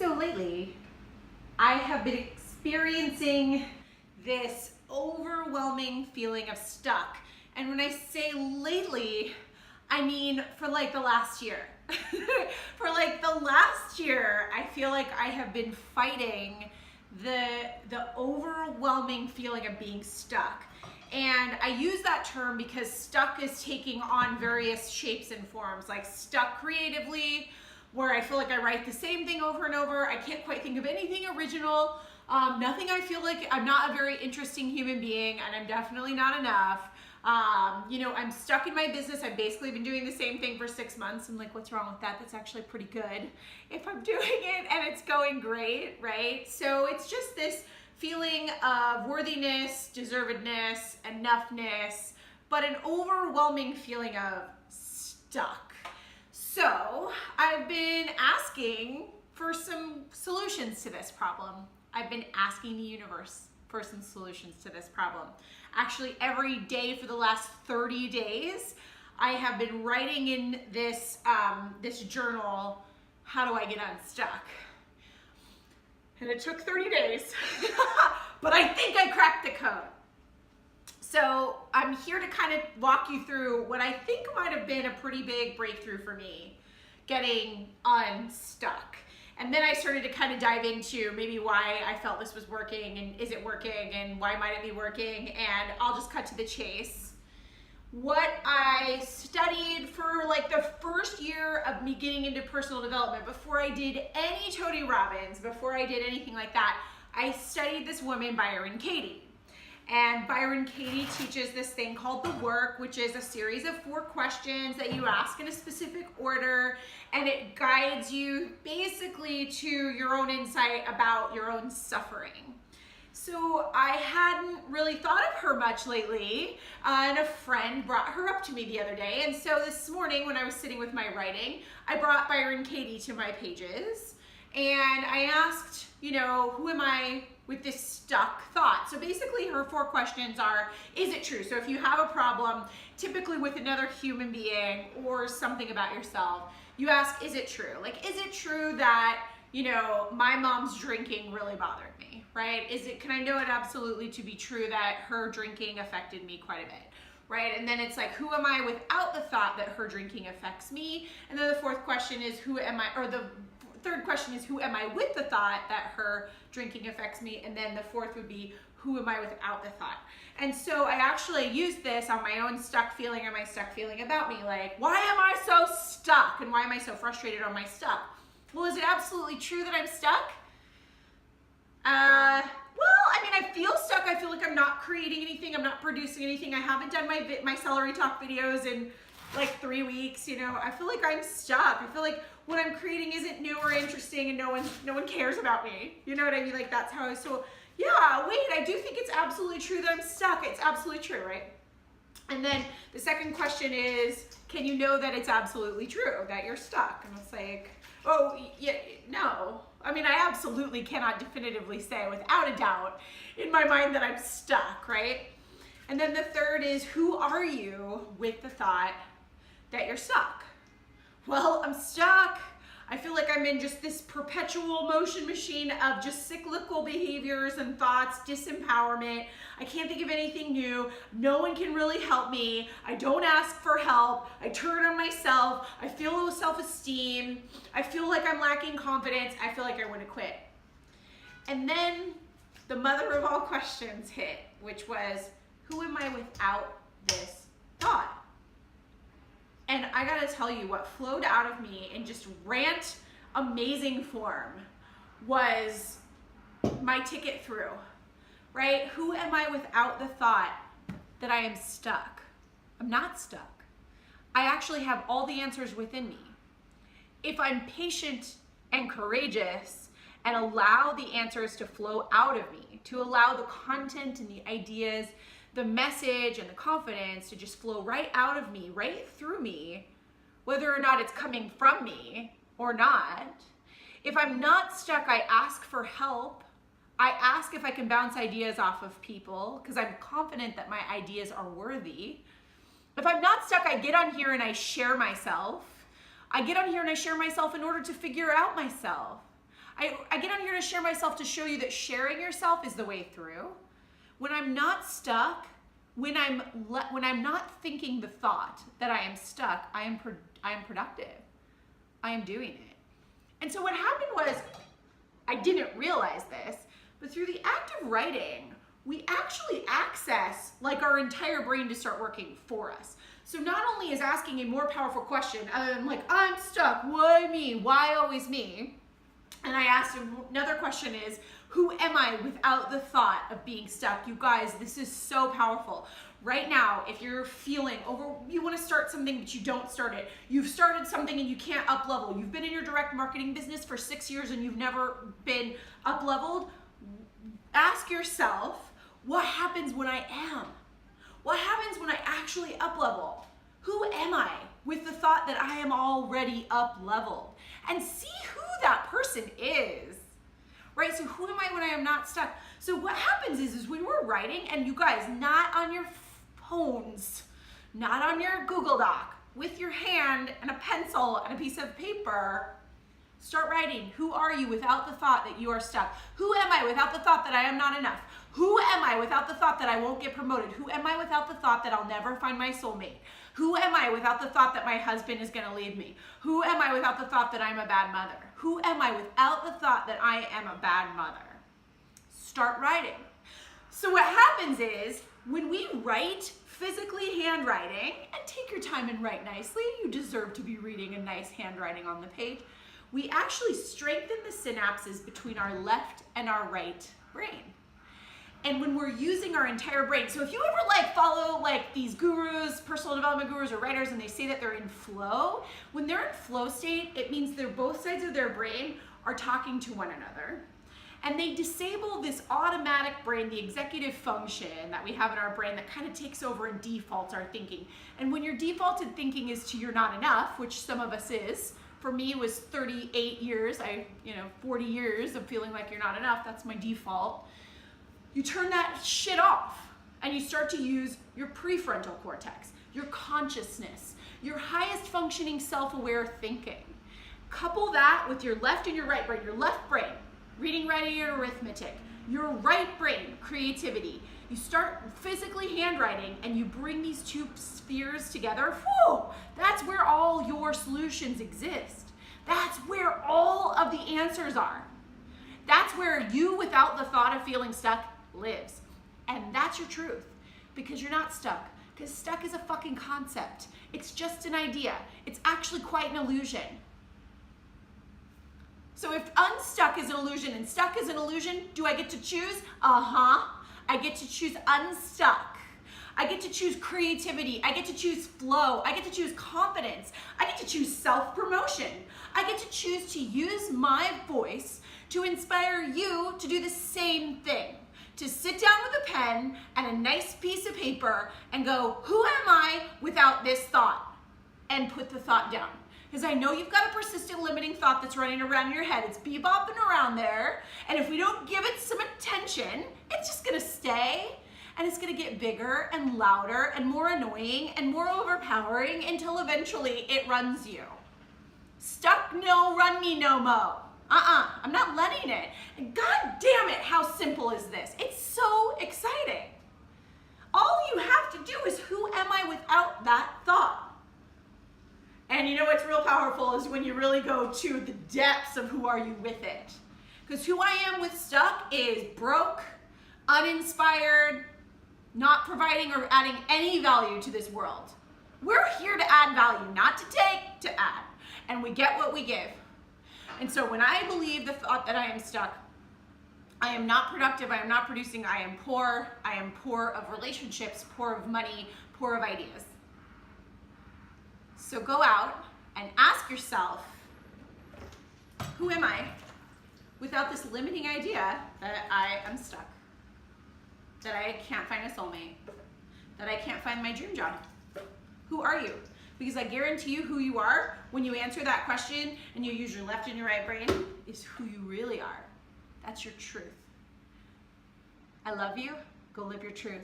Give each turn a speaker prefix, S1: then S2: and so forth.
S1: So lately, I have been experiencing this overwhelming feeling of stuck. And when I say lately, I mean for like the last year. For like the last year, I feel like I have been fighting the overwhelming feeling of being stuck. And I use that term because stuck is taking on various shapes and forms, like stuck creatively, where I feel like I write the same thing over and over. I can't quite think of anything original. Nothing I feel like I'm not a very interesting human being, and I'm definitely not enough. I'm stuck in my business. I've basically been doing the same thing for 6 months. I'm like, what's wrong with that? That's actually pretty good if I'm doing it and it's going great, right? So it's just this feeling of worthiness, deservedness, enoughness, but an overwhelming feeling of stuck. So I've been asking for some solutions to this problem. I've been asking the universe for some solutions to this problem. Actually, every day for the last 30 days, I have been writing in this, this journal, how do I get unstuck? And it took 30 days, but I think I cracked the code. So I'm here to kind of walk you through what I think might have been a pretty big breakthrough for me, getting unstuck. And then I started to kind of dive into maybe why I felt this was working, and is it working, and why might it be working, and I'll just cut to the chase. What I studied for like the first year of me getting into personal development, before I did any Tony Robbins, before I did anything like that, I studied this woman, Byron Katie. And Byron Katie teaches this thing called the work, which is a series of 4 questions that you ask in a specific order, and it guides you basically to your own insight about your own suffering. So I hadn't really thought of her much lately, and a friend brought her up to me the other day. And so this morning when I was sitting with my writing, I brought Byron Katie to my pages, and I asked, who am I with this stuck thought? So basically her 4 questions are, is it true? So if you have a problem, typically with another human being or something about yourself, you ask, is it true? Like, is it true that, my mom's drinking really bothered me, right? Can I know it absolutely to be true that her drinking affected me quite a bit, right? And then it's like, who am I without the thought that her drinking affects me? And then the 4th question is, the 3rd question is, who am I with the thought that her drinking affects me? And then the 4th would be, who am I without the thought? And so I actually used this on my own stuck feeling, or my stuck feeling about me. Like, why am I so stuck? And why am I so frustrated on my stuck? Well, is it absolutely true that I'm stuck? I feel stuck. I feel like I'm not creating anything. I'm not producing anything. I haven't done my Celery Talk videos in like 3 weeks. I feel like I'm stuck. I feel like what I'm creating isn't new or interesting, and no one cares about me. You know what I mean? Like, that's how so yeah, wait, I do think it's absolutely true that I'm stuck. It's absolutely true, right? And then the 2nd question is, can you know that it's absolutely true that you're stuck? And it's like, oh, yeah, no. I mean, I absolutely cannot definitively say without a doubt in my mind that I'm stuck, right? And then the 3rd is, who are you with the thought that you're stuck? Well, I'm stuck. I feel like I'm in just this perpetual motion machine of just cyclical behaviors and thoughts, disempowerment. I can't think of anything new. No one can really help me. I don't ask for help. I turn on myself. I feel low self-esteem. I feel like I'm lacking confidence. I feel like I want to quit. And then the mother of all questions hit, which was, who am I without this thought? And I gotta tell you, what flowed out of me in just rant amazing form was my ticket through, right? Who am I without the thought that I am stuck? I'm not stuck. I actually have all the answers within me. If I'm patient and courageous and allow the answers to flow out of me, to allow the content and the ideas, the message and the confidence to just flow right out of me, right through me, whether or not it's coming from me or not. If I'm not stuck, I ask for help. I ask if I can bounce ideas off of people because I'm confident that my ideas are worthy. If I'm not stuck, I get on here and I share myself. I get on here and I share myself in order to figure out myself. I get on here to share myself to show you that sharing yourself is the way through. When I'm not stuck, when I'm not thinking the thought that I am stuck, I am productive. I am doing it. And so what happened was, I didn't realize this, but through the act of writing, we actually access like our entire brain to start working for us. So not only is asking a more powerful question, other than like, I'm stuck, why me? Why always me? And I asked another question is, who am I without the thought of being stuck? You guys, this is so powerful. Right now, if you're feeling you want to start something but you don't start it, you've started something and you can't up level, you've been in your direct marketing business for 6 years and you've never been up leveled, ask yourself, what happens when I am? What happens when I actually up level? Who am I with the thought that I am already up leveled? And see who that person is. Right? So who am I when I am not stuck? So what happens is when we're writing, and you guys, not on your phones, not on your Google Doc, with your hand and a pencil and a piece of paper, start writing. Who are you without the thought that you are stuck? Who am I without the thought that I am not enough? Who am I without the thought that I won't get promoted? Who am I without the thought that I'll never find my soulmate? Who am I without the thought that my husband is going to leave me? Who am I without the thought that I'm a bad mother? Who am I without the thought that I am a bad mother? Start writing. So what happens is when we write physically handwriting, and take your time and write nicely, you deserve to be reading a nice handwriting on the page, we actually strengthen the synapses between our left and our right brain. And when we're using our entire brain, so if you ever like follow like these gurus, personal development gurus or writers, and they say that they're in flow, when they're in flow state, it means they're both sides of their brain are talking to one another. And they disable this automatic brain, the executive function that we have in our brain that kind of takes over and defaults our thinking. And when your defaulted thinking is to you're not enough, which some of us is, for me it was 38 years, 40 years of feeling like you're not enough, that's my default. You turn that shit off and you start to use your prefrontal cortex, your consciousness, your highest functioning self-aware thinking. Couple that with your left and your right brain. Your left brain, reading, writing, and arithmetic. Your right brain, creativity. You start physically handwriting and you bring these two spheres together. Whew, that's where all your solutions exist. That's where all of the answers are. That's where you, without the thought of feeling stuck, lives. And that's your truth, because you're not stuck, because stuck is a fucking concept. It's just an idea. It's actually quite an illusion. So if unstuck is an illusion and stuck is an illusion, do I get to choose? I get to choose unstuck. I get to choose creativity. I get to choose flow. I get to choose confidence. I get to choose self-promotion. I get to choose to use my voice to inspire you to do the same thing. To sit down with a pen and a nice piece of paper and go, who am I without this thought? And put the thought down. Because I know you've got a persistent limiting thought that's running around in your head. It's bebopping around there. And if we don't give it some attention, it's just gonna stay. And it's gonna get bigger and louder and more annoying and more overpowering until eventually it runs you. Stuck, no, run me no mo. I'm not letting it. And God damn it, how simple is this? It's so exciting. All you have to do is, who am I without that thought? And you know what's real powerful is when you really go to the depths of who are you with it. Because who I am with stuck is broke, uninspired, not providing or adding any value to this world. We're here to add value, not to take, to add. And we get what we give. And so when I believe the thought that I am stuck, I am not productive, I am not producing, I am poor of relationships, poor of money, poor of ideas. So go out and ask yourself, who am I without this limiting idea that I am stuck, that I can't find a soulmate, that I can't find my dream job? Who are you? Because I guarantee you who you are when you answer that question and you use your left and your right brain is who you really are. That's your truth. I love you. Go live your truth.